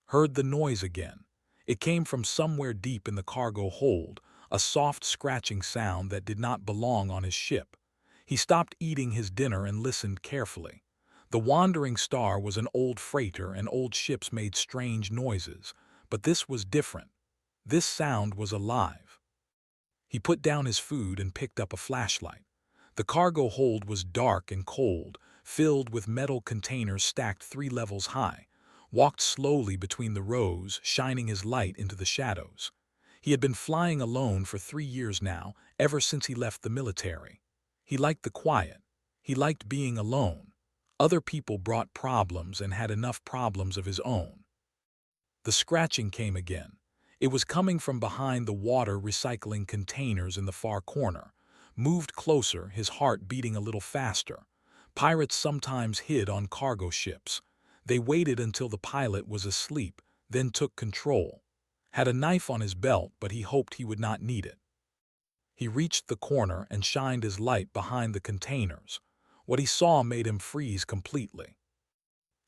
heard the noise again. It came from somewhere deep in the cargo hold, a soft scratching sound that did not belong on his ship. He stopped eating his dinner and listened carefully. The wandering star was an old freighter and old ships made strange noises, but this was different. This sound was alive. He put down his food and picked up a flashlight. The cargo hold was dark and cold, filled with metal containers stacked 3 levels high. Walked slowly between the rows, shining his light into the shadows. He had been flying alone for 3 years now, ever since he left the military. He liked the quiet. He liked being alone. Other people brought problems and had enough problems of his own. The scratching came again. It was coming from behind the water recycling containers in the far corner. Moved closer, his heart beating a little faster. Pirates sometimes hid on cargo ships. They waited until the pilot was asleep, then took control. Had a knife on his belt, but he hoped he would not need it. He reached the corner and shined his light behind the containers. What he saw made him freeze completely.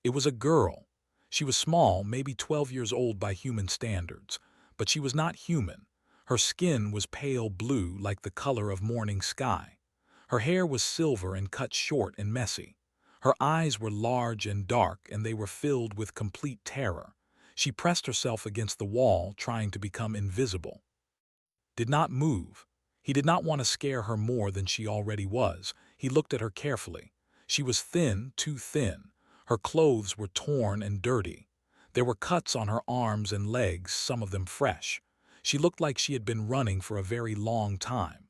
It was a girl. She was small, maybe 12 years old by human standards, but she was not human. Her skin was pale blue like the color of morning sky. Her hair was silver and cut short and messy. Her eyes were large and dark, and they were filled with complete terror. She pressed herself against the wall, trying to become invisible. Did not move. He did not want to scare her more than she already was. He looked at her carefully. She was thin, too thin. Her clothes were torn and dirty. There were cuts on her arms and legs, some of them fresh. She looked like she had been running for a very long time.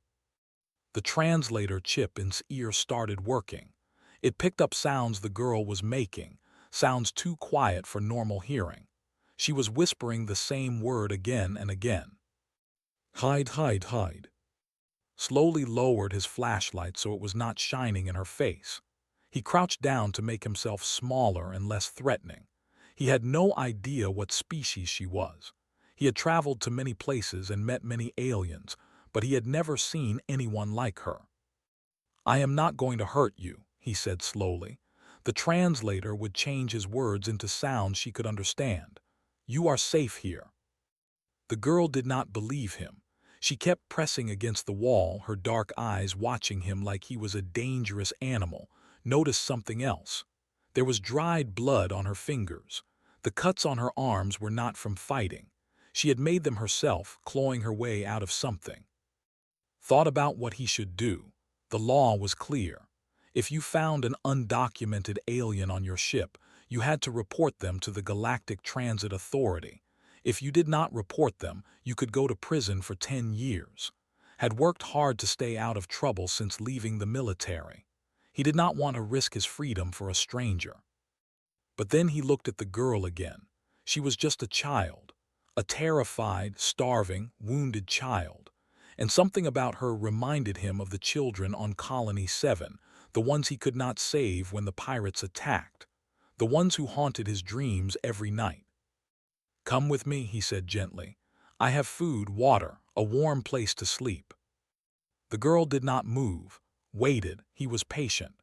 The translator chip in his ear started working. It picked up sounds the girl was making, sounds too quiet for normal hearing. She was whispering the same word again and again. Hide, hide, hide. Slowly lowered his flashlight so it was not shining in her face. He crouched down to make himself smaller and less threatening. He had no idea what species she was. He had traveled to many places and met many aliens, but he had never seen anyone like her. I am not going to hurt you, he said slowly. The translator would change his words into sounds she could understand. You are safe here. The girl did not believe him. She kept pressing against the wall, her dark eyes watching him like he was a dangerous animal. Noticed something else. There was dried blood on her fingers. The cuts on her arms were not from fighting. She had made them herself, clawing her way out of something. Thought about what he should do. The law was clear. If you found an undocumented alien on your ship, you had to report them to the Galactic Transit Authority. If you did not report them, you could go to prison for 10 years. Had worked hard to stay out of trouble since leaving the military. He did not want to risk his freedom for a stranger. But then he looked at the girl again. She was just a child. A terrified, starving, wounded child. And something about her reminded him of the children on Colony 7, the ones he could not save when the pirates attacked. The ones who haunted his dreams every night. Come with me, he said gently. I have food, water, a warm place to sleep. The girl did not move, waited. He was patient.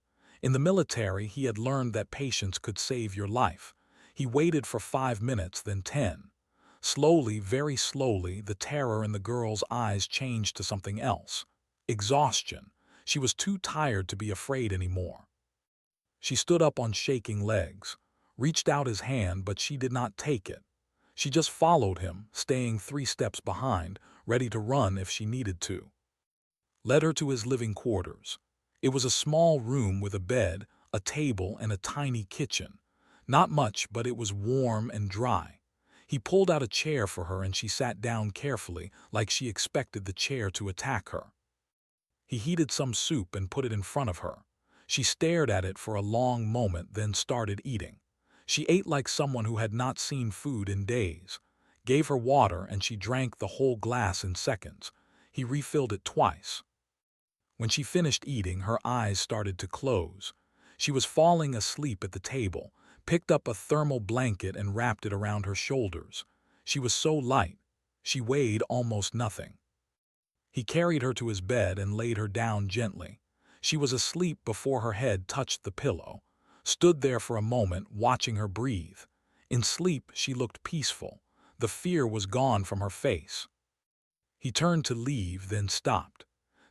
In the military, he had learned that patience could save your life. He waited for 5 minutes, then 10. Slowly, very slowly, the terror in the girl's eyes changed to something else. Exhaustion. She was too tired to be afraid anymore. She stood up on shaking legs, reached out his hand, but she did not take it. She just followed him, staying 3 steps behind, ready to run if she needed to. Led her to his living quarters. It was a small room with a bed, a table, and a tiny kitchen. Not much, but it was warm and dry. He pulled out a chair for her and she sat down carefully, like she expected the chair to attack her. He heated some soup and put it in front of her. She stared at it for a long moment, then started eating. She ate like someone who had not seen food in days. Gave her water and she drank the whole glass in seconds. He refilled it twice. When she finished eating, her eyes started to close. She was falling asleep at the table, picked up a thermal blanket and wrapped it around her shoulders. She was so light. She weighed almost nothing. He carried her to his bed and laid her down gently. She was asleep before her head touched the pillow. Stood there for a moment, watching her breathe. In sleep, she looked peaceful. The fear was gone from her face. He turned to leave, then stopped.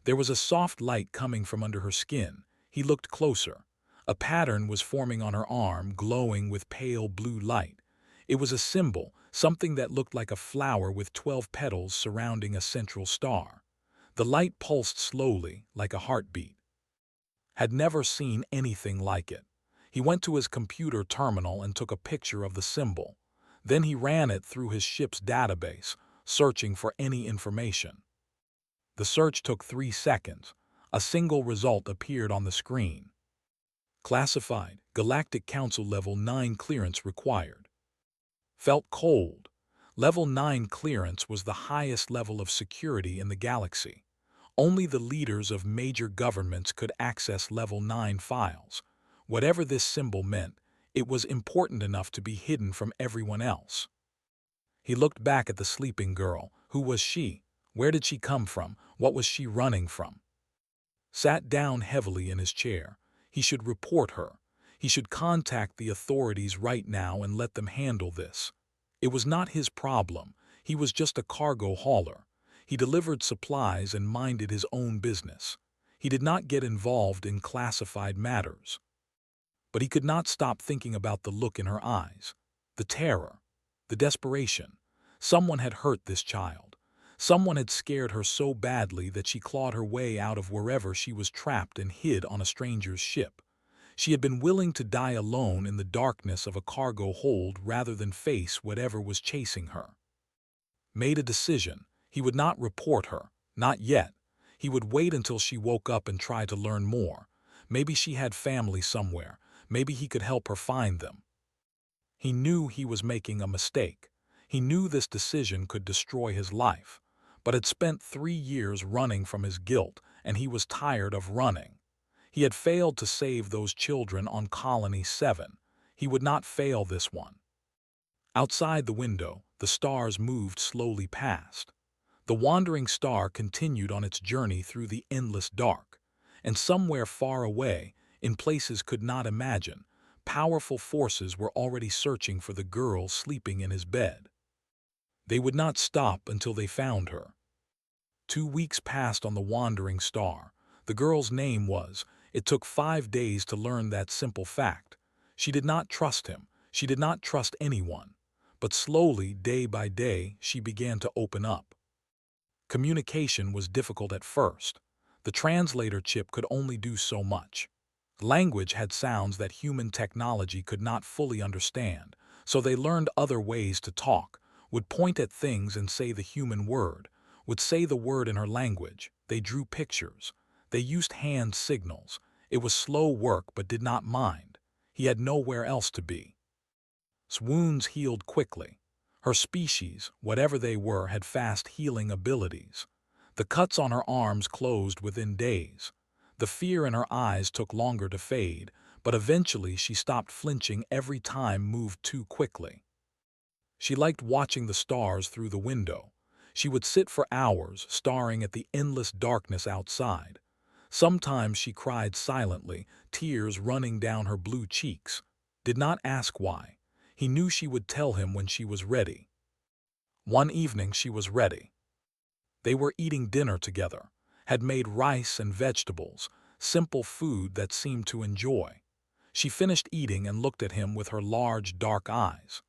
There was a soft light coming from under her skin. He looked closer. A pattern was forming on her arm, glowing with pale blue light. It was a symbol, something that looked like a flower with 12 petals surrounding a central star. The light pulsed slowly, like a heartbeat. Had never seen anything like it. He went to his computer terminal and took a picture of the symbol. Then he ran it through his ship's database, searching for any information. The search took 3 seconds. A single result appeared on the screen. Classified, Galactic Council Level 9 clearance required. Felt cold. Level 9 clearance was the highest level of security in the galaxy. Only the leaders of major governments could access Level 9 files. Whatever this symbol meant, it was important enough to be hidden from everyone else. He looked back at the sleeping girl. Who was she? Where did she come from? What was she running from? Sat down heavily in his chair. He should report her. He should contact the authorities right now and let them handle this. It was not his problem. He was just a cargo hauler. He delivered supplies and minded his own business. He did not get involved in classified matters. But he could not stop thinking about the look in her eyes, the terror, the desperation. Someone had hurt this child. Someone had scared her so badly that she clawed her way out of wherever she was trapped and hid on a stranger's ship. She had been willing to die alone in the darkness of a cargo hold rather than face whatever was chasing her. Made a decision. He would not report her, not yet. He would wait until she woke up and try to learn more. Maybe she had family somewhere. Maybe he could help her find them. He knew he was making a mistake. He knew this decision could destroy his life, but had spent 3 years running from his guilt, and he was tired of running. He had failed to save those children on Colony 7. He would not fail this one. Outside the window, the stars moved slowly past. The wandering star continued on its journey through the endless dark, and somewhere far away, in places could not imagine, powerful forces were already searching for the girl sleeping in his bed. They would not stop until they found her. 2 weeks passed on the wandering star. The girl's name was. It took 5 days to learn that simple fact. She did not trust him. She did not trust anyone. But slowly, day by day, she began to open up. Communication was difficult at first. The translator chip could only do so much. Language had sounds that human technology could not fully understand, so they learned other ways to talk, would point at things and say the human word, would say the word in her language. They drew pictures. They used hand signals. It was slow work but did not mind. He had nowhere else to be. Wounds healed quickly. Her species, whatever they were, had fast healing abilities. The cuts on her arms closed within days. The fear in her eyes took longer to fade, but eventually she stopped flinching every time moved too quickly. She liked watching the stars through the window. She would sit for hours, staring at the endless darkness outside. Sometimes she cried silently, tears running down her blue cheeks. Did not ask why. He knew she would tell him when she was ready. One evening she was ready. They were eating dinner together, had made rice and vegetables, simple food that seemed to enjoy. She finished eating and looked at him with her large, dark eyes.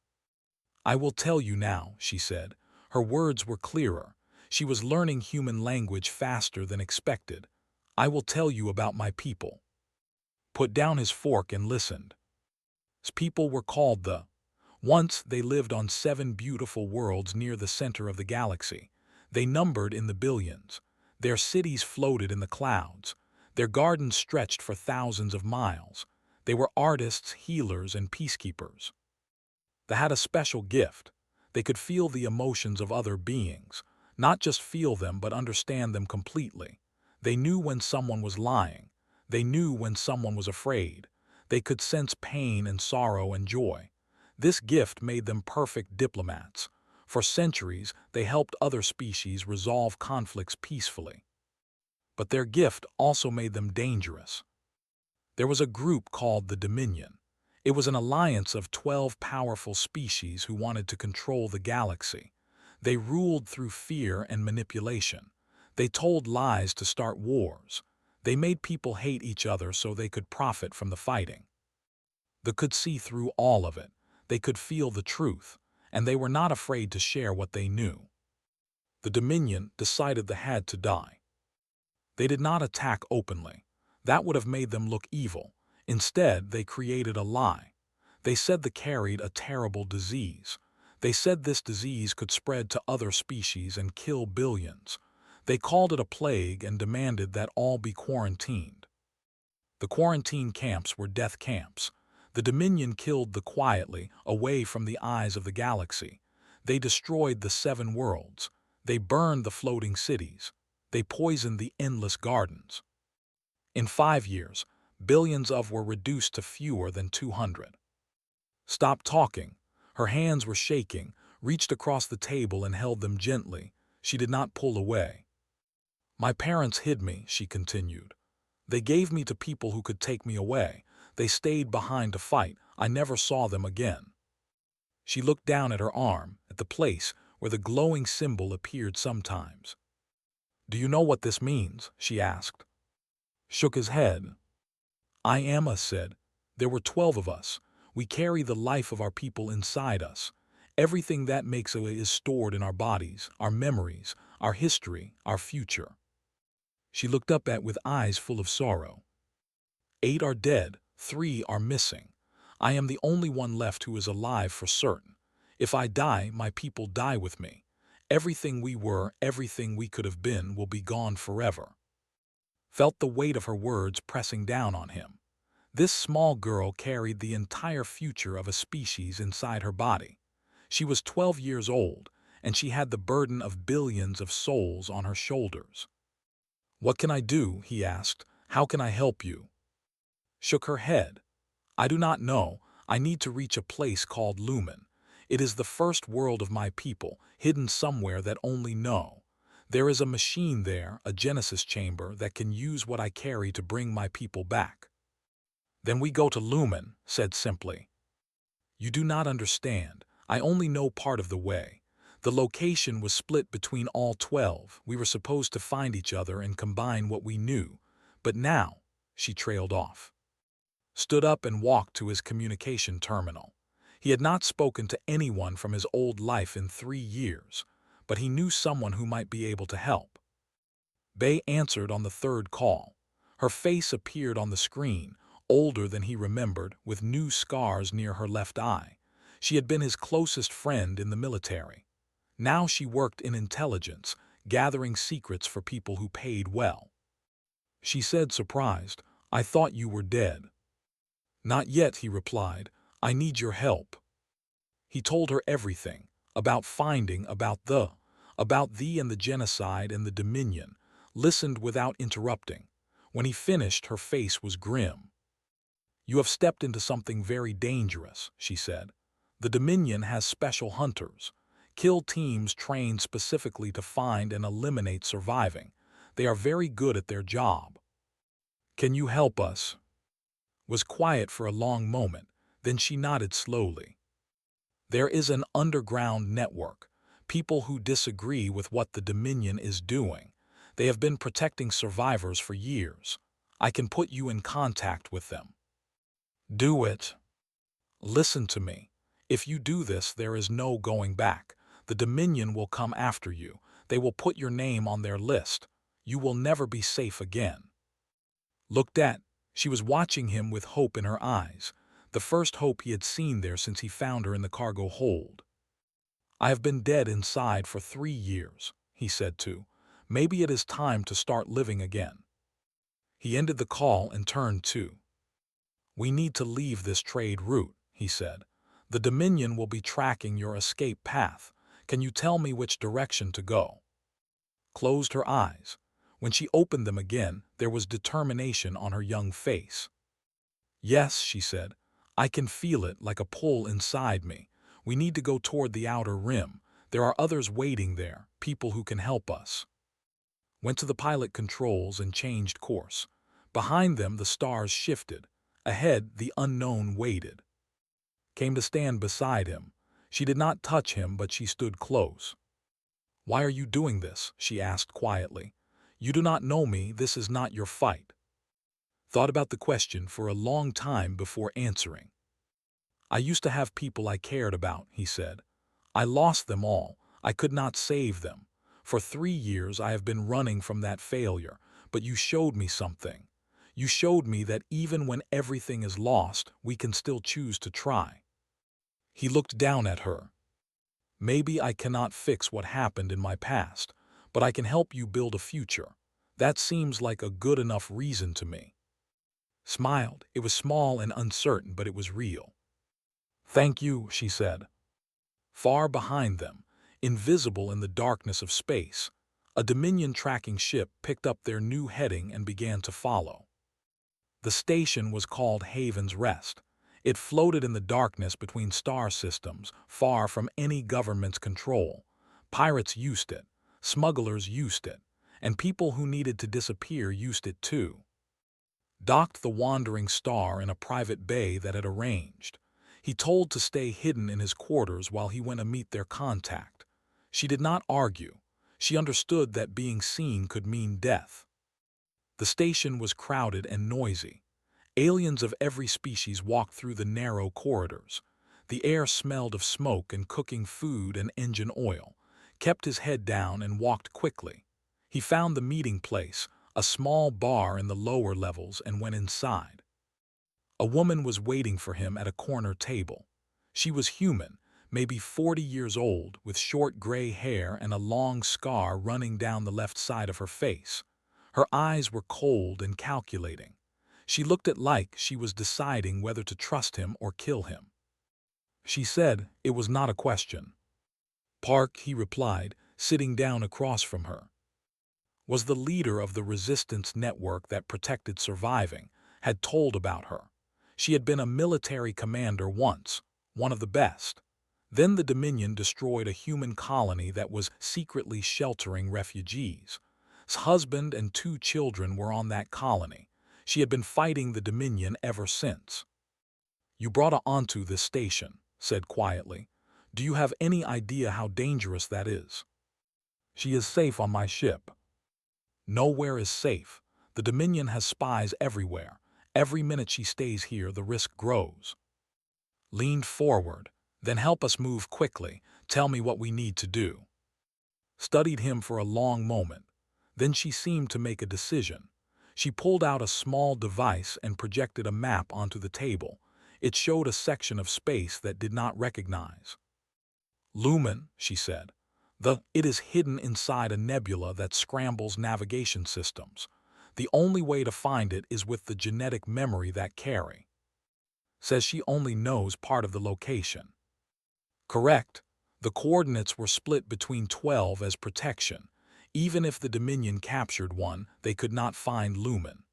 "I will tell you now," she said. Her words were clearer. She was learning human language faster than expected. "I will tell you about my people." Put down his fork and listened. His people were called the. Once they lived on 7 beautiful worlds near the center of the galaxy. They numbered in the billions. Their cities floated in the clouds. Their gardens stretched for thousands of miles. They were artists, healers, and peacekeepers. They had a special gift. They could feel the emotions of other beings. Not just feel them, but understand them completely. They knew when someone was lying. They knew when someone was afraid. They could sense pain and sorrow and joy. This gift made them perfect diplomats. For centuries, they helped other species resolve conflicts peacefully. But their gift also made them dangerous. There was a group called the Dominion. It was an alliance of 12 powerful species who wanted to control the galaxy. They ruled through fear and manipulation. They told lies to start wars. They made people hate each other so they could profit from the fighting. They could see through all of it. They could feel the truth, and they were not afraid to share what they knew. The Dominion decided they had to die. They did not attack openly. That would have made them look evil. Instead, they created a lie. They said they carried a terrible disease. They said this disease could spread to other species and kill billions. They called it a plague and demanded that all be quarantined. The quarantine camps were death camps. The Dominion killed them quietly, away from the eyes of the galaxy. They destroyed the 7 worlds. They burned the floating cities. They poisoned the endless gardens. In 5 years, billions of were reduced to fewer than 200. Stop talking. Her hands were shaking, reached across the table and held them gently. She did not pull away. My parents hid me, she continued. They gave me to people who could take me away. They stayed behind to fight. I never saw them again. She looked down at her arm, at the place where the glowing symbol appeared sometimes. Do you know what this means? She asked. Shook his head. I am us, said. There were 12 of us. We carry the life of our people inside us. Everything that makes us is stored in our bodies, our memories, our history, our future. She looked up with eyes full of sorrow. 8 are dead, 3 are missing. I am the only one left who is alive for certain. If I die, my people die with me. Everything we were, everything we could have been, will be gone forever. Felt the weight of her words pressing down on him. This small girl carried the entire future of a species inside her body. She was 12 years old, and she had the burden of billions of souls on her shoulders. What can I do? He asked. How can I help you? Shook her head. I do not know. I need to reach a place called Lumen. It is the first world of my people, hidden somewhere that only know. There is a machine there, a Genesis chamber, that can use what I carry to bring my people back. Then we go to Lumen, said simply. You do not understand. I only know part of the way. The location was split between all 12. We were supposed to find each other and combine what we knew. But now, she trailed off. Stood up and walked to his communication terminal. He had not spoken to anyone from his old life in 3 years, but he knew someone who might be able to help. Bay answered on the 3rd call. Her face appeared on the screen, older than he remembered, with new scars near her left eye. She had been his closest friend in the military. Now she worked in intelligence, gathering secrets for people who paid well. She said, surprised, I thought you were dead. Not yet, he replied. I need your help. He told her everything, about finding, about thee and the genocide and the Dominion, listened without interrupting. When he finished, her face was grim. You have stepped into something very dangerous, she said. The Dominion has special hunters. Kill teams trained specifically to find and eliminate surviving. They are very good at their job. Can you help us? Was quiet for a long moment, then she nodded slowly. There is an underground network, people who disagree with what the Dominion is doing. They have been protecting survivors for years. I can put you in contact with them. Do it. Listen to me. If you do this, there is no going back. The Dominion will come after you. They will put your name on their list. You will never be safe again. Looked at, she was watching him with hope in her eyes, the first hope he had seen there since he found her in the cargo hold. I have been dead inside for 3 years, he said too. Maybe it is time to start living again. He ended the call and turned to. We need to leave this trade route, he said. The Dominion will be tracking your escape path. Can you tell me which direction to go? Closed her eyes. When she opened them again, there was determination on her young face. Yes, she said. I can feel it like a pull inside me. We need to go toward the outer rim. There are others waiting there, people who can help us. Went to the pilot controls and changed course. Behind them, the stars shifted. Ahead, the unknown waited. came to stand beside him. She did not touch him, but she stood close. "Why are you doing this?" she asked quietly. "You do not know me, this is not your fight." Thought about the question for a long time before answering. "I used to have people I cared about," he said. "I lost them all. I could not save them. For 3 years I have been running from that failure, but you showed me something. You showed me that even when everything is lost, we can still choose to try." He looked down at her. "Maybe I cannot fix what happened in my past, but I can help you build a future. That seems like a good enough reason to me." Smiled. It was small and uncertain, but it was real. "Thank you," she said. Far behind them, invisible in the darkness of space, a Dominion tracking ship picked up their new heading and began to follow. The station was called Haven's Rest. It floated in the darkness between star systems, far from any government's control. Pirates used it, smugglers used it, and people who needed to disappear used it too. Docked the wandering star in a private bay that had arranged. He told to stay hidden in his quarters while he went to meet their contact. She did not argue. She understood that being seen could mean death. The station was crowded and noisy. Aliens of every species walked through the narrow corridors. The air smelled of smoke and cooking food and engine oil. Kept his head down and walked quickly. He found the meeting place, a small bar in the lower levels, and went inside. A woman was waiting for him at a corner table. She was human, maybe 40 years old, with short gray hair and a long scar running down the left side of her face. Her eyes were cold and calculating. She looked at like she was deciding whether to trust him or kill him. She said it was not a question. "Park," he replied, sitting down across from her. Was the leader of the resistance network that protected surviving, had told about her. She had been a military commander once, one of the best. Then the Dominion destroyed a human colony that was secretly sheltering refugees. His husband and 2 children were on that colony. She had been fighting the Dominion ever since. "You brought her onto this station," said quietly. "Do you have any idea how dangerous that is?" "She is safe on my ship." "Nowhere is safe. The Dominion has spies everywhere. Every minute she stays here, the risk grows." Leaned forward. "Then help us move quickly. Tell me what we need to do." Studied him for a long moment. Then she seemed to make a decision. She pulled out a small device and projected a map onto the table. It showed a section of space that did not recognize. "Lumen," she said. It is hidden inside a nebula that scrambles navigation systems. The only way to find it is with the genetic memory that carry." Says she only knows part of the location. Correct. The coordinates were split between 12 as protection. Even if the Dominion captured one, they could not find Lumen.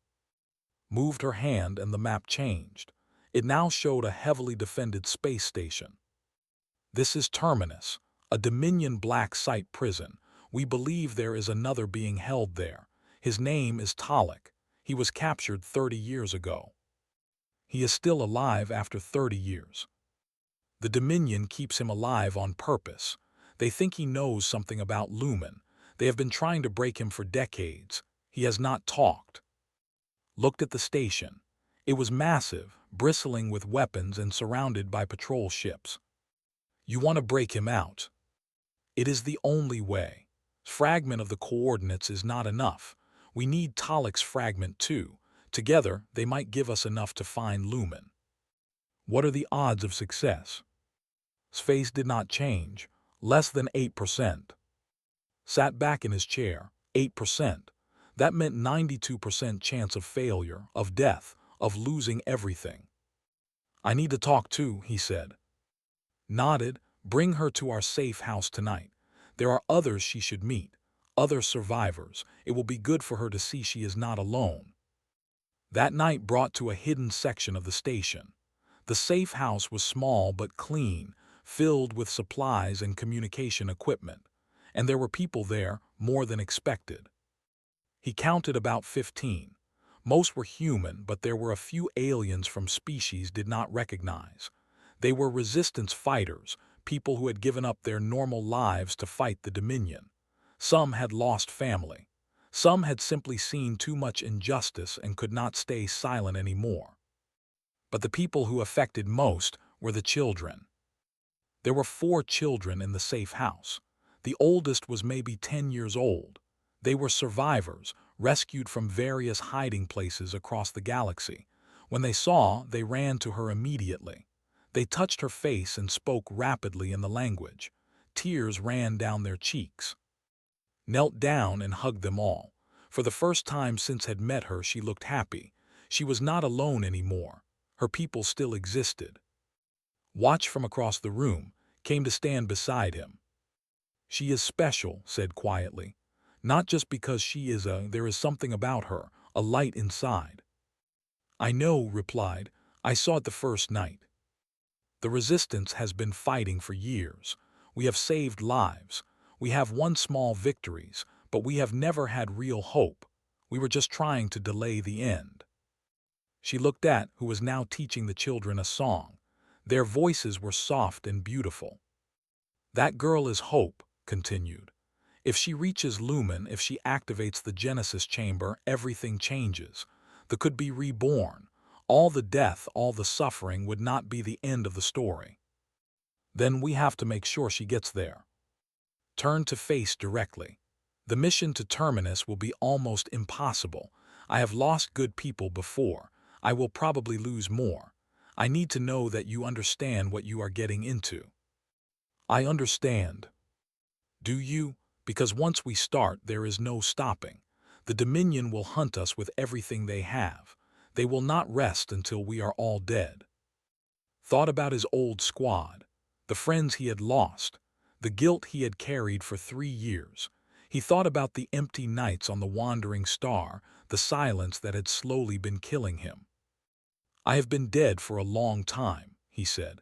Moved her hand and the map changed. It now showed a heavily defended space station. "This is Terminus, a Dominion black site prison. We believe there is another being held there. His name is Talik. He was captured 30 years ago. He is still alive after 30 years. The Dominion keeps him alive on purpose. They think he knows something about Lumen. They have been trying to break him for decades. He has not talked." Looked at the station. It was massive, bristling with weapons and surrounded by patrol ships. "You want to break him out?" "It is the only way. Fragment of the coordinates is not enough. We need Talik's fragment too. Together, they might give us enough to find Lumen." "What are the odds of success?" His face did not change. "Less than 8%. Sat back in his chair. 8%. That meant 92% chance of failure, of death, of losing everything. "I need to talk too," he said. Nodded. "Bring her to our safe house tonight. There are others she should meet, other survivors. It will be good for her to see she is not alone." That night brought to a hidden section of the station. The safe house was small but clean, filled with supplies and communication equipment. And there were people there, more than expected. He counted about 15. Most were human, but there were a few aliens from species did not recognize. They were resistance fighters, people who had given up their normal lives to fight the Dominion. Some had lost family. Some had simply seen too much injustice and could not stay silent anymore. But the people who affected most were the children. There were 4 children in the safe house. The oldest was maybe 10 years old. They were survivors, rescued from various hiding places across the galaxy. When they saw, they ran to her immediately. They touched her face and spoke rapidly in the language. Tears ran down their cheeks. Knelt down and hugged them all. For the first time since had met her, she looked happy. She was not alone anymore. Her people still existed. Watch from across the room came to stand beside him. She is special, said quietly. Not just because she is there is something about her, a light inside. I know, replied. I saw it the first night. The resistance has been fighting for years. We have saved lives. We have won small victories, but we have never had real hope. We were just trying to delay the end. She looked at who was now teaching the children a song. Their voices were soft and beautiful. That girl is Hope, continued. If she reaches Lumen, if she activates the Genesis chamber, everything changes. The could be reborn. All the death, all the suffering would not be the end of the story. Then we have to make sure she gets there. Turn to face directly. The mission to Terminus will be almost impossible. I have lost good people before. I will probably lose more. I need to know that you understand what you are getting into. I understand. Do you? Because once we start, there is no stopping. The Dominion will hunt us with everything they have. They will not rest until we are all dead. Thought about his old squad, the friends he had lost, the guilt he had carried for 3 years. He thought about the empty nights on the wandering star, the silence that had slowly been killing him. I have been dead for a long time, he said.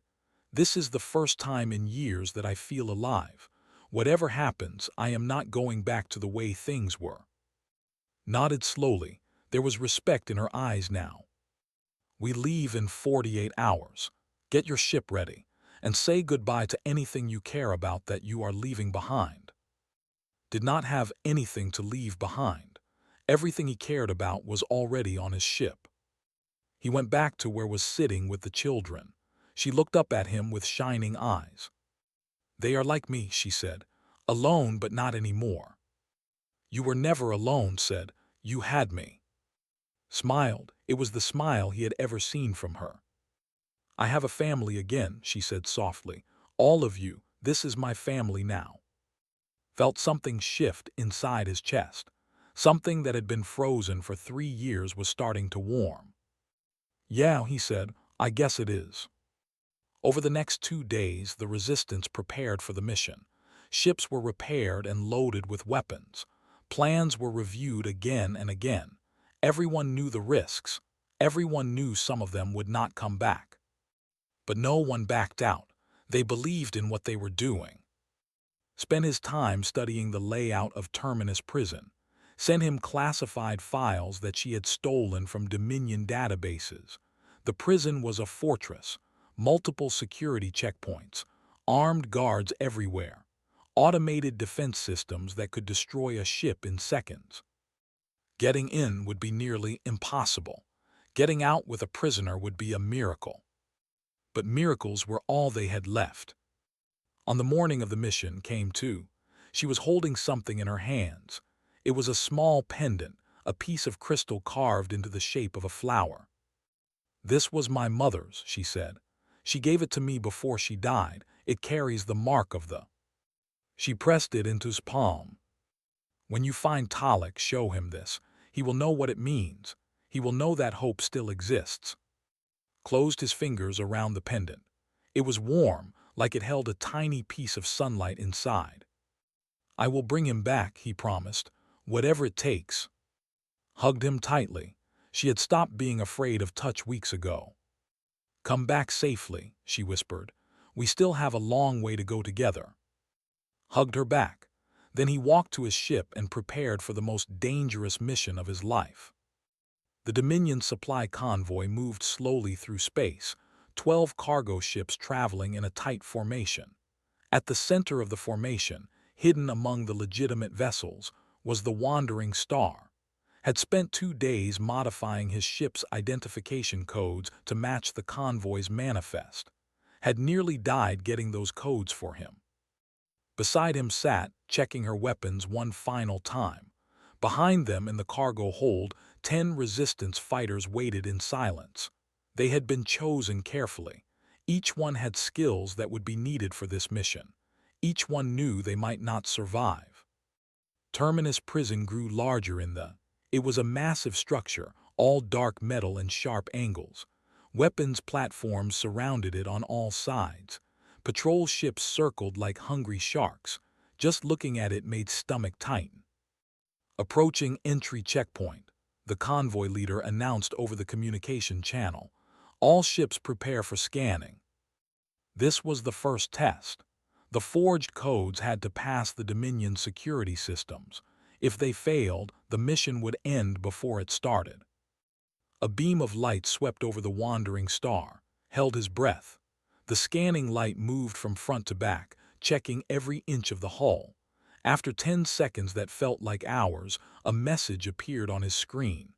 This is the first time in years that I feel alive. Whatever happens, I am not going back to the way things were. Nodded slowly. There was respect in her eyes now. We leave in 48 hours. Get your ship ready, and say goodbye to anything you care about that you are leaving behind. Did not have anything to leave behind. Everything he cared about was already on his ship. He went back to where was sitting with the children. She looked up at him with shining eyes. They are like me, she said. Alone, but not anymore. You were never alone, said. You had me. Smiled. It was the smile he had ever seen from her. I have a family again, she said softly. All of you, this is my family now. Felt something shift inside his chest. Something that had been frozen for 3 years was starting to warm. Yeah, he said, I guess it is. Over the next 2 days, the resistance prepared for the mission. Ships were repaired and loaded with weapons. Plans were reviewed again and again. Everyone knew the risks. Everyone knew some of them would not come back. But no one backed out. They believed in what they were doing. Spent his time studying the layout of Terminus Prison. Sent him classified files that she had stolen from Dominion databases. The prison was a fortress. Multiple security checkpoints. Armed guards everywhere. Automated defense systems that could destroy a ship in seconds. Getting in would be nearly impossible. Getting out with a prisoner would be a miracle. But miracles were all they had left. On the morning of the mission came too. She was holding something in her hands. It was a small pendant, a piece of crystal carved into the shape of a flower. This was my mother's, she said. She gave it to me before she died. It carries the mark of the. She pressed it into his palm. When you find Talek, show him this. He will know what it means. He will know that hope still exists. Closed his fingers around the pendant. It was warm, like it held a tiny piece of sunlight inside. I will bring him back, he promised, whatever it takes. Hugged him tightly. She had stopped being afraid of touch weeks ago. Come back safely, she whispered. We still have a long way to go together. Hugged her back. Then he walked to his ship and prepared for the most dangerous mission of his life. The Dominion supply convoy moved slowly through space. 12 cargo ships traveling in a tight formation. At the center of the formation, hidden among the legitimate vessels, was the Wandering Star. Had spent 2 days modifying his ship's identification codes to match the convoy's manifest. Had nearly died getting those codes for him. Beside him sat, checking her weapons one final time. Behind them in the cargo hold, 10 resistance fighters waited in silence. They had been chosen carefully. Each one had skills that would be needed for this mission. Each one knew they might not survive. Terminus prison grew larger It was a massive structure, all dark metal and sharp angles. Weapons platforms surrounded it on all sides. Patrol ships circled like hungry sharks. Just looking at it made stomach tighten. Approaching entry checkpoint, the convoy leader announced over the communication channel. All ships prepare for scanning. This was the first test. The forged codes had to pass the Dominion security systems. If they failed, the mission would end before it started. A beam of light swept over the Wandering Star, held his breath. The scanning light moved from front to back, checking every inch of the hull. After 10 seconds that felt like hours, a message appeared on his screen.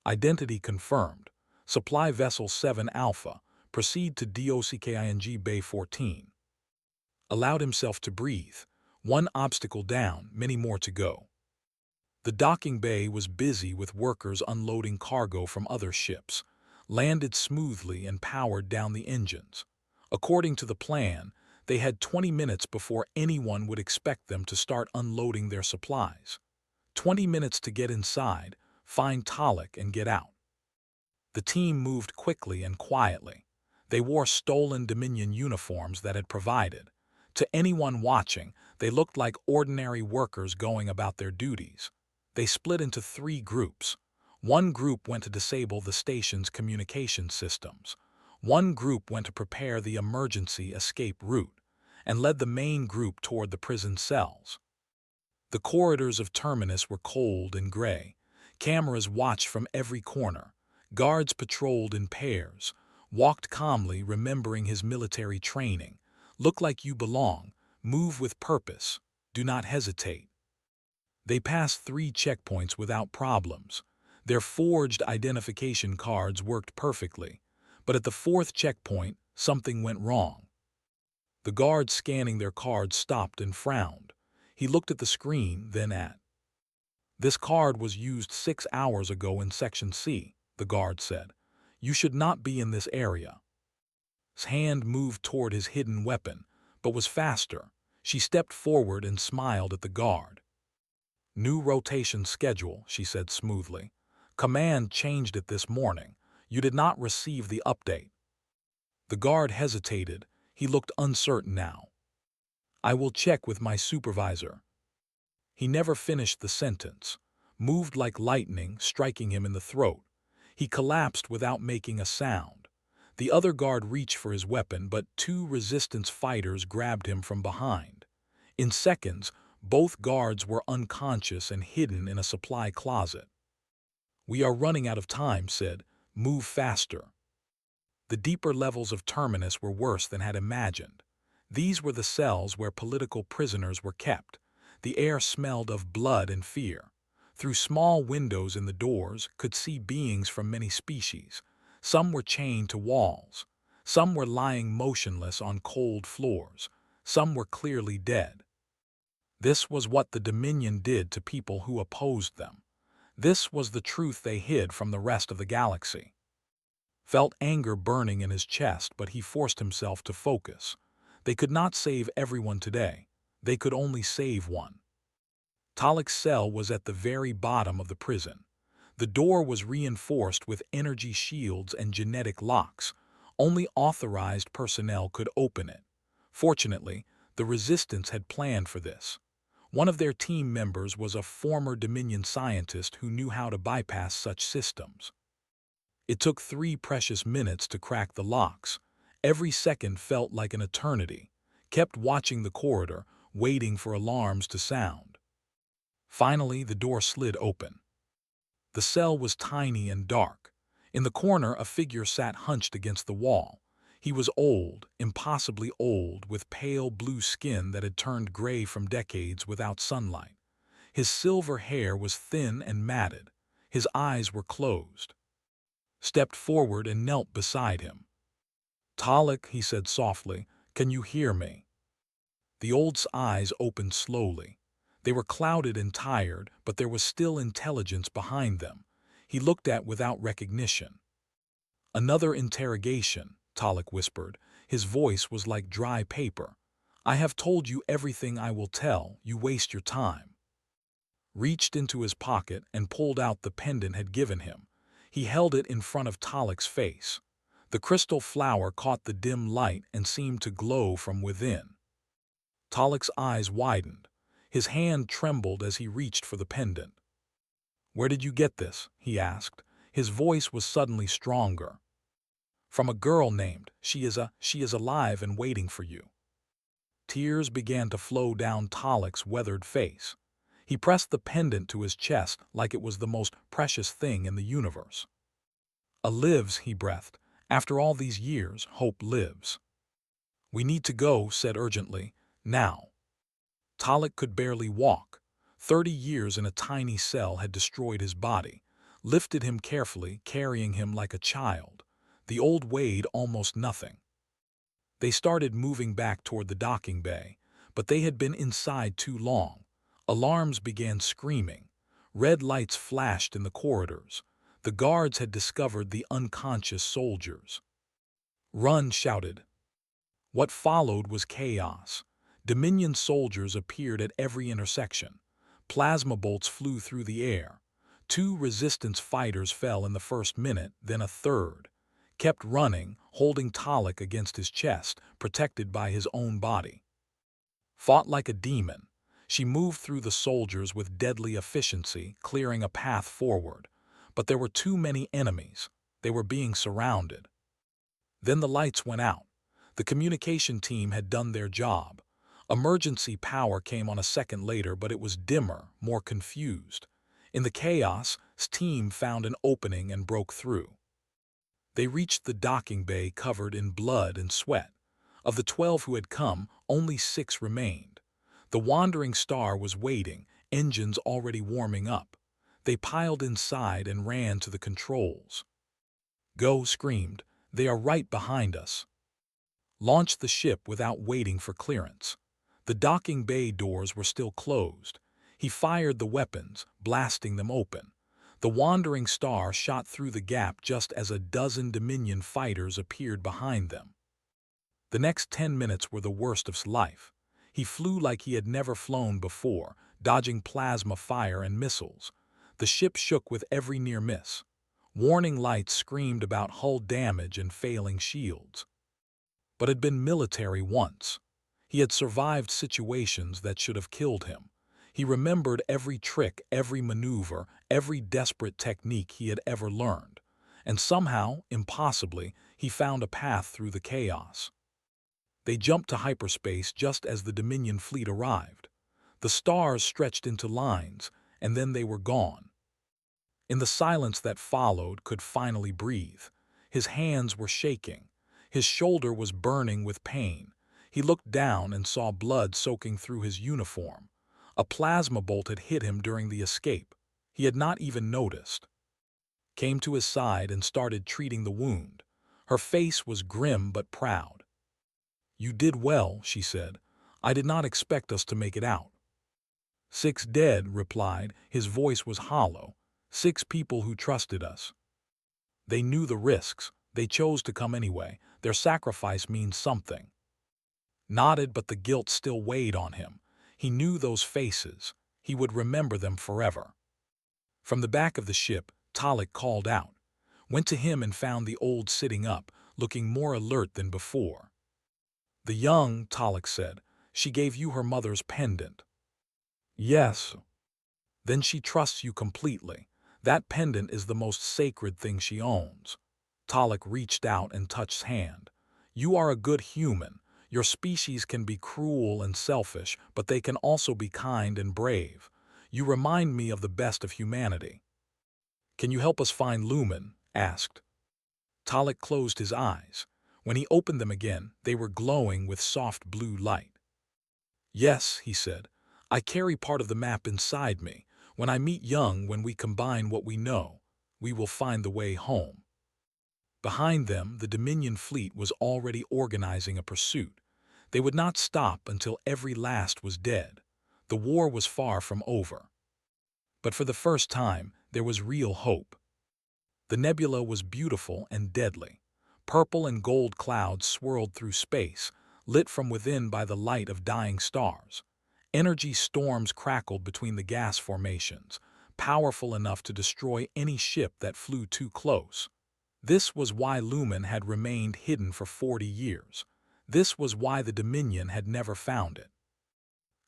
Identity confirmed. Supply Vessel 7 Alpha. Proceed to DOCKING Bay 14. Allowed himself to breathe. One obstacle down, many more to go. The docking bay was busy with workers unloading cargo from other ships. Landed smoothly and powered down the engines. According to the plan, they had 20 minutes before anyone would expect them to start unloading their supplies. 20 minutes to get inside, find Talik and get out. The team moved quickly and quietly. They wore stolen Dominion uniforms that had provided. To anyone watching, they looked like ordinary workers going about their duties. They split into 3 groups. One group went to disable the station's communication systems. One group went to prepare the emergency escape route, and led the main group toward the prison cells. The corridors of Terminus were cold and gray. Cameras watched from every corner. Guards patrolled in pairs, walked calmly remembering his military training. Look like you belong, move with purpose, do not hesitate. They passed 3 checkpoints without problems. Their forged identification cards worked perfectly, but at the 4th checkpoint, something went wrong. The guard scanning their cards stopped and frowned. He looked at the screen, then at. This card was used 6 hours ago in Section C, the guard said. You should not be in this area. His hand moved toward his hidden weapon, but was faster. She stepped forward and smiled at the guard. New rotation schedule, she said smoothly. Command changed it this morning. You did not receive the update. The guard hesitated. He looked uncertain now. I will check with my supervisor. He never finished the sentence. Moved like lightning, striking him in the throat. He collapsed without making a sound. The other guard reached for his weapon, but 2 resistance fighters grabbed him from behind. In seconds, both guards were unconscious and hidden in a supply closet. We are running out of time, said. Move faster. The deeper levels of Terminus were worse than had imagined. These were the cells where political prisoners were kept. The air smelled of blood and fear. Through small windows in the doors, could see beings from many species. Some were chained to walls. Some were lying motionless on cold floors. Some were clearly dead. This was what the Dominion did to people who opposed them. This was the truth they hid from the rest of the galaxy. Felt anger burning in his chest, but he forced himself to focus. They could not save everyone today. They could only save one. Talik's cell was at the very bottom of the prison. The door was reinforced with energy shields and genetic locks. Only authorized personnel could open it. Fortunately, the Resistance had planned for this. One of their team members was a former Dominion scientist who knew how to bypass such systems. It took 3 precious minutes to crack the locks. Every second felt like an eternity. Kept watching the corridor, waiting for alarms to sound. Finally, the door slid open. The cell was tiny and dark. In the corner, a figure sat hunched against the wall. He was old, impossibly old, with pale blue skin that had turned gray from decades without sunlight. His silver hair was thin and matted. His eyes were closed. Stepped forward and knelt beside him. "Talik," he said softly, "can you hear me?" The old's eyes opened slowly. They were clouded and tired, but there was still intelligence behind them. He looked at without recognition. "Another interrogation," Talik whispered. His voice was like dry paper. "I have told you everything I will tell. You waste your time." Reached into his pocket and pulled out the pendant had given him. He held it in front of Talik's face. The crystal flower caught the dim light and seemed to glow from within. Talik's eyes widened. His hand trembled as he reached for the pendant. "Where did you get this?" he asked. His voice was suddenly stronger. "From a girl named. She is alive and waiting for you." Tears began to flow down Talik's weathered face. He pressed the pendant to his chest like it was the most precious thing in the universe. "Lives," he breathed. "After all these years, hope lives." "We need to go," said urgently. "Now." Talik could barely walk. 30 years in a tiny cell had destroyed his body. Lifted him carefully, carrying him like a child. The old weighed almost nothing. They started moving back toward the docking bay, but they had been inside too long. Alarms began screaming. Red lights flashed in the corridors. The guards had discovered the unconscious soldiers. "Run!" shouted. What followed was chaos. Dominion soldiers appeared at every intersection. Plasma bolts flew through the air. 2 resistance fighters fell in the first minute, then a third. Kept running, holding Talik against his chest, protected by his own body. Fought like a demon. She moved through the soldiers with deadly efficiency, clearing a path forward. But there were too many enemies. They were being surrounded. Then the lights went out. The communication team had done their job. Emergency power came on a second later, but it was dimmer, more confused. In the chaos, his team found an opening and broke through. They reached the docking bay covered in blood and sweat. Of the 12 who had come, only 6 remained. The wandering star was waiting, engines already warming up. They piled inside and ran to the controls. "Go," screamed. "They are right behind us." Launched the ship without waiting for clearance. The docking bay doors were still closed. He fired the weapons, blasting them open. The wandering star shot through the gap just as a dozen Dominion fighters appeared behind them. The next 10 minutes were the worst of his life. He flew like he had never flown before, dodging plasma fire and missiles. The ship shook with every near miss. Warning lights screamed about hull damage and failing shields. But had been military once. He had survived situations that should have killed him. He remembered every trick, every maneuver, every desperate technique he had ever learned. And somehow, impossibly, he found a path through the chaos. They jumped to hyperspace just as the Dominion fleet arrived. The stars stretched into lines, and then they were gone. In the silence that followed, could finally breathe. His hands were shaking. His shoulder was burning with pain. He looked down and saw blood soaking through his uniform. A plasma bolt had hit him during the escape. He had not even noticed. Came to his side and started treating the wound. Her face was grim but proud. "You did well," she said. "I did not expect us to make it out." "6 dead," replied. His voice was hollow. 6 people who trusted us. They knew the risks. They chose to come anyway. Their sacrifice means something. Nodded, but the guilt still weighed on him. He knew those faces. He would remember them forever. From the back of the ship, Talik called out. Went to him and found the old sitting up, looking more alert than before. "The young," Talik said. "She gave you her mother's pendant." "Yes." "Then she trusts you completely. That pendant is the most sacred thing she owns." Talik reached out and touched his hand. "You are a good human. Your species can be cruel and selfish, but they can also be kind and brave. You remind me of the best of humanity." "Can you help us find Lumen?" asked. Talik closed his eyes. When he opened them again, they were glowing with soft blue light. "Yes," he said, "I carry part of the map inside me. When we combine what we know, we will find the way home." Behind them, the Dominion fleet was already organizing a pursuit. They would not stop until every last was dead. The war was far from over. But for the first time, there was real hope. The nebula was beautiful and deadly. Purple and gold clouds swirled through space, lit from within by the light of dying stars. Energy storms crackled between the gas formations, powerful enough to destroy any ship that flew too close. This was why Lumen had remained hidden for 40 years. This was why the Dominion had never found it.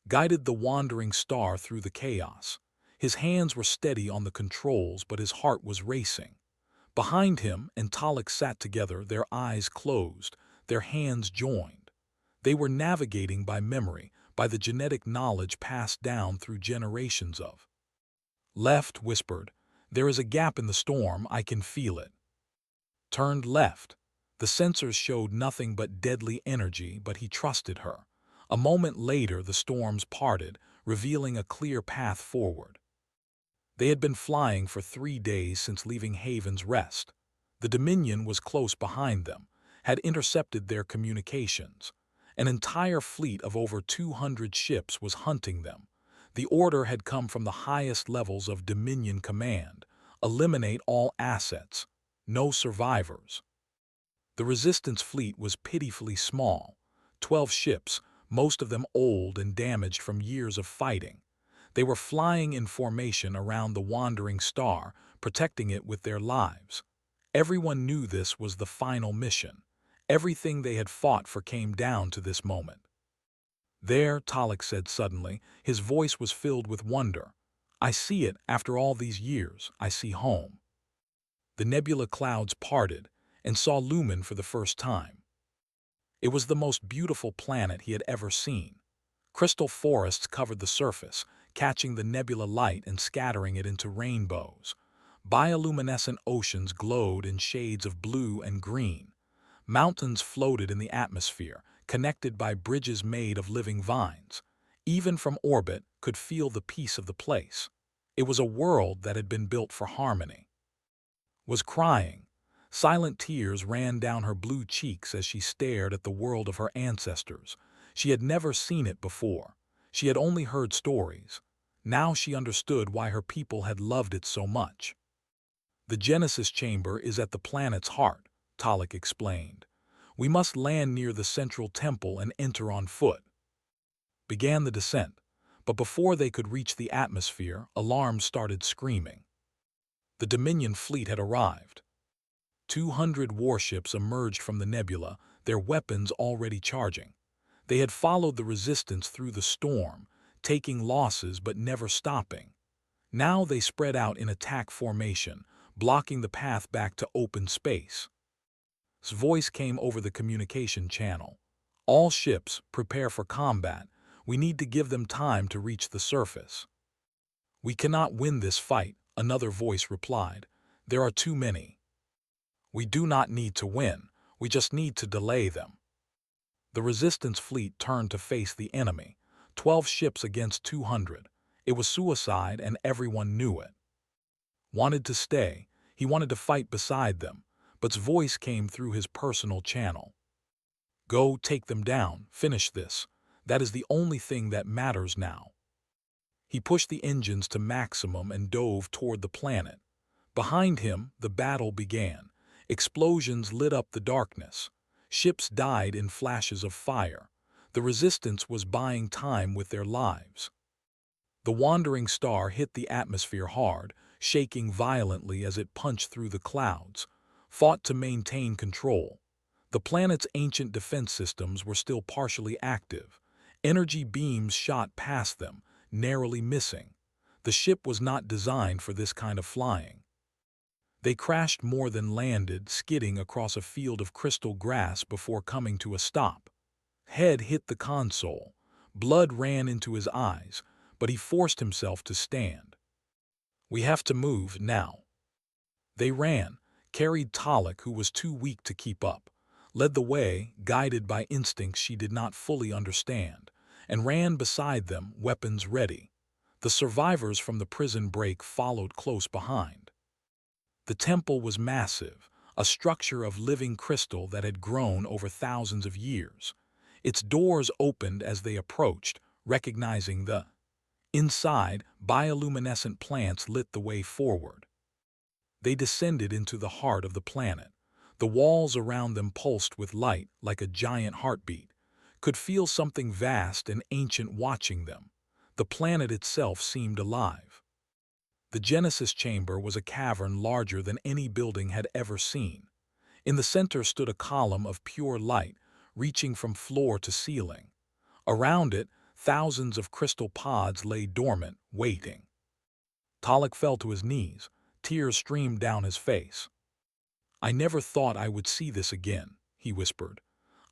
Guided the wandering star through the chaos. His hands were steady on the controls, but his heart was racing. Behind him and Talik sat together, their eyes closed, their hands joined. They were navigating by memory, by the genetic knowledge passed down through generations of. Left whispered, "There is a gap in the storm, I can feel it." Turned left. The sensors showed nothing but deadly energy, but he trusted her. A moment later the storms parted, revealing a clear path forward. They had been flying for 3 days since leaving Haven's Rest. The Dominion was close behind them, had intercepted their communications. An entire fleet of over 200 ships was hunting them. The order had come from the highest levels of Dominion command: eliminate all assets, no survivors. The Resistance fleet was pitifully small. 12 ships, most of them old and damaged from years of fighting. They were flying in formation around the wandering star, protecting it with their lives. Everyone knew this was the final mission. Everything they had fought for came down to this moment. "There," Talik said suddenly. His voice was filled with wonder. "I see it. After all these years, I see home." The nebula clouds parted, and saw Lumen for the first time. It was the most beautiful planet he had ever seen. Crystal forests covered the surface, catching the nebula light and scattering it into rainbows. Bioluminescent oceans glowed in shades of blue and green. Mountains floated in the atmosphere, connected by bridges made of living vines. Even from orbit, could feel the peace of the place. It was a world that had been built for harmony. Was crying. Silent tears ran down her blue cheeks as she stared at the world of her ancestors. She had never seen it before. She had only heard stories. Now she understood why her people had loved it so much. "The Genesis chamber is at the planet's heart," Talik explained. "We must land near the central temple and enter on foot." Began the descent, but before they could reach the atmosphere, alarms started screaming. The Dominion fleet had arrived. 200 warships emerged from the nebula, their weapons already charging. They had followed the Resistance through the storm, taking losses but never stopping. Now they spread out in attack formation, blocking the path back to open space. His voice came over the communication channel. "All ships, prepare for combat. We need to give them time to reach the surface." "We cannot win this fight," another voice replied. "There are too many." "We do not need to win, we just need to delay them." The Resistance fleet turned to face the enemy. 12 ships against 200. It was suicide and everyone knew it. Wanted to stay, he wanted to fight beside them, but's voice came through his personal channel. "Go take them down, finish this. That is the only thing that matters now." He pushed the engines to maximum and dove toward the planet. Behind him, the battle began. Explosions lit up the darkness. Ships died in flashes of fire. The Resistance was buying time with their lives. The wandering star hit the atmosphere hard, shaking violently as it punched through the clouds, fought to maintain control. The planet's ancient defense systems were still partially active. Energy beams shot past them, narrowly missing. The ship was not designed for this kind of flying. They crashed more than landed, skidding across a field of crystal grass before coming to a stop. Head hit the console. Blood ran into his eyes, but he forced himself to stand. "We have to move now." They ran, carried Talik, who was too weak to keep up, led the way, guided by instincts she did not fully understand, and ran beside them, weapons ready. The survivors from the prison break followed close behind. The temple was massive, a structure of living crystal that had grown over thousands of years. Its doors opened as they approached, recognizing the. Inside, bioluminescent plants lit the way forward. They descended into the heart of the planet. The walls around them pulsed with light like a giant heartbeat. Could feel something vast and ancient watching them. The planet itself seemed alive. The Genesis chamber was a cavern larger than any building had ever seen. In the center stood a column of pure light, reaching from floor to ceiling. Around it, thousands of crystal pods lay dormant, waiting. Talik fell to his knees. Tears streamed down his face. "I never thought I would see this again," he whispered.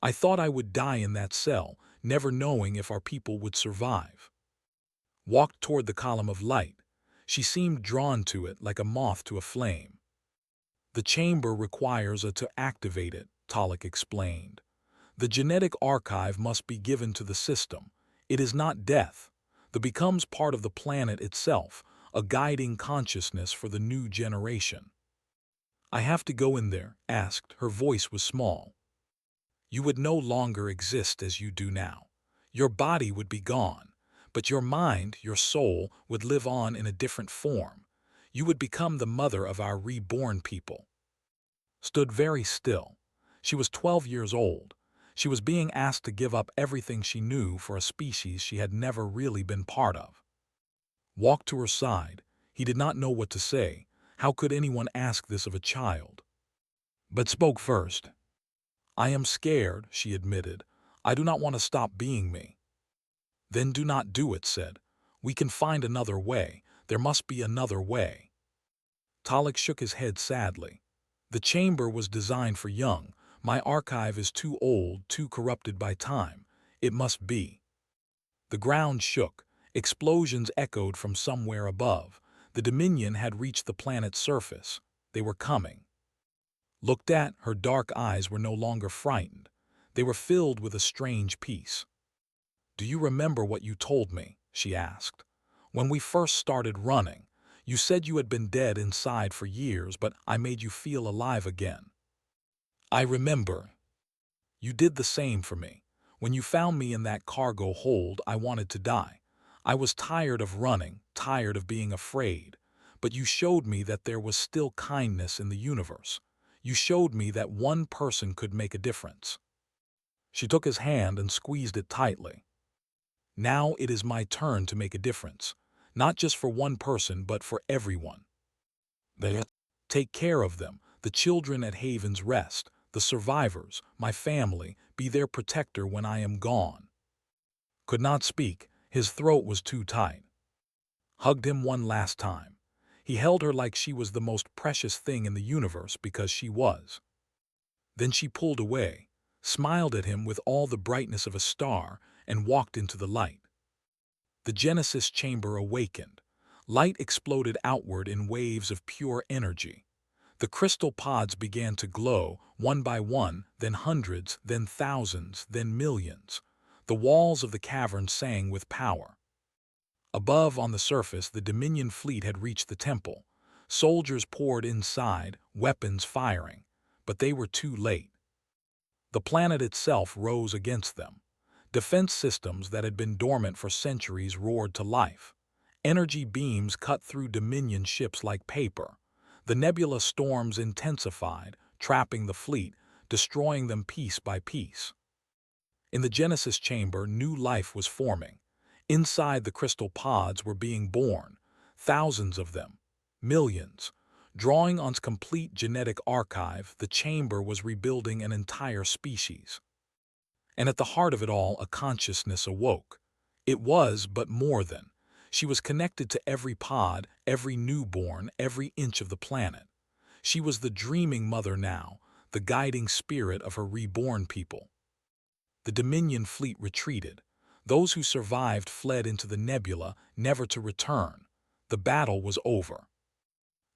"I thought I would die in that cell, never knowing if our people would survive." Walked toward the column of light. She seemed drawn to it like a moth to a flame. "The chamber requires a to activate it," Talik explained. "The genetic archive must be given to the system. It is not death. The becomes part of the planet itself, a guiding consciousness for the new generation." "I have to go in there?" asked. Her voice was small. "You would no longer exist as you do now. Your body would be gone, but your mind, your soul, would live on in a different form. You would become the mother of our reborn people." Stood very still. She was 12 years old. She was being asked to give up everything she knew for a species she had never really been part of. Walked to her side. He did not know what to say. How could anyone ask this of a child? But spoke first. "I am scared," she admitted. "I do not want to stop being me." "Then do not do it," said. "We can find another way. There must be another way." Talik shook his head sadly. "The chamber was designed for young. My archive is too old, too corrupted by time. It must be." The ground shook. Explosions echoed from somewhere above. The Dominion had reached the planet's surface. They were coming. Looked at, her dark eyes were no longer frightened. They were filled with a strange peace. "Do you remember what you told me?" she asked. "When we first started running, you said you had been dead inside for years, but I made you feel alive again." "I remember. You did the same for me. When you found me in that cargo hold, I wanted to die. I was tired of running, tired of being afraid. But you showed me that there was still kindness in the universe. You showed me that one person could make a difference." She took his hand and squeezed it tightly. "Now it is my turn to make a difference. Not just for one person, but for everyone. Take care of them, the children at Haven's Rest, the survivors, my family, be their protector when I am gone." Could not speak. His throat was too tight. Hugged him one last time. He held her like she was the most precious thing in the universe, because she was. Then she pulled away, smiled at him with all the brightness of a star, and walked into the light. The Genesis chamber awakened. Light exploded outward in waves of pure energy. The crystal pods began to glow, one by one, then hundreds, then thousands, then millions. The walls of the cavern sang with power. Above, on the surface, the Dominion fleet had reached the temple. Soldiers poured inside, weapons firing. But they were too late. The planet itself rose against them. Defense systems that had been dormant for centuries roared to life. Energy beams cut through Dominion ships like paper. The nebula storms intensified, trapping the fleet, destroying them piece by piece. In the Genesis chamber, new life was forming. Inside, the crystal pods were being born, thousands of them, millions. Drawing on its complete genetic archive, the chamber was rebuilding an entire species. And at the heart of it all, a consciousness awoke. It was but more than. She was connected to every pod, every newborn, every inch of the planet. She was the dreaming mother now, the guiding spirit of her reborn people. The Dominion fleet retreated. Those who survived fled into the nebula, never to return. The battle was over.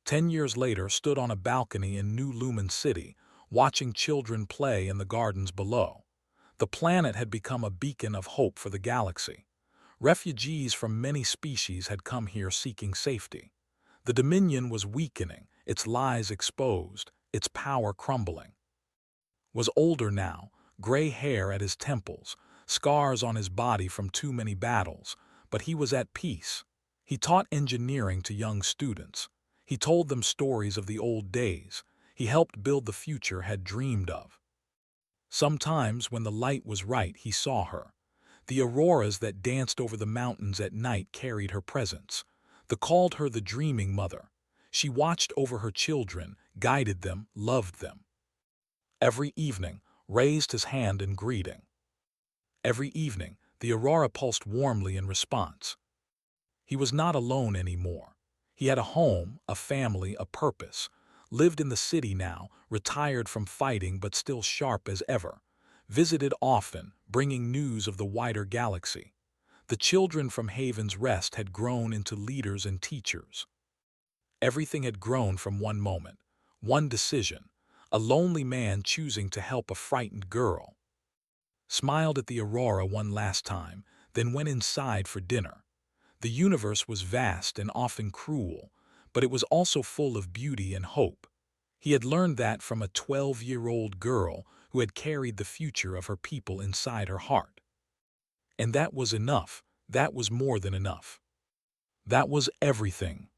10 years later, stood on a balcony in New Lumen City, watching children play in the gardens below. The planet had become a beacon of hope for the galaxy. Refugees from many species had come here seeking safety. The Dominion was weakening, its lies exposed, its power crumbling. Was older now, gray hair at his temples, scars on his body from too many battles, but he was at peace. He taught engineering to young students. He told them stories of the old days. He helped build the future had dreamed of. Sometimes, when the light was right, he saw her. The auroras that danced over the mountains at night carried her presence. They called her the dreaming mother. She watched over her children, guided them, loved them. Every evening, raised his hand in greeting. Every evening, the aurora pulsed warmly in response. He was not alone anymore. He had a home, a family, a purpose. Lived in the city now, retired from fighting but still sharp as ever. Visited often, bringing news of the wider galaxy. The children from Haven's Rest had grown into leaders and teachers. Everything had grown from one moment, one decision, a lonely man choosing to help a frightened girl. Smiled at the aurora one last time, then went inside for dinner. The universe was vast and often cruel, but it was also full of beauty and hope. He had learned that from a 12-year-old girl who had carried the future of her people inside her heart. And that was enough. That was more than enough. That was everything.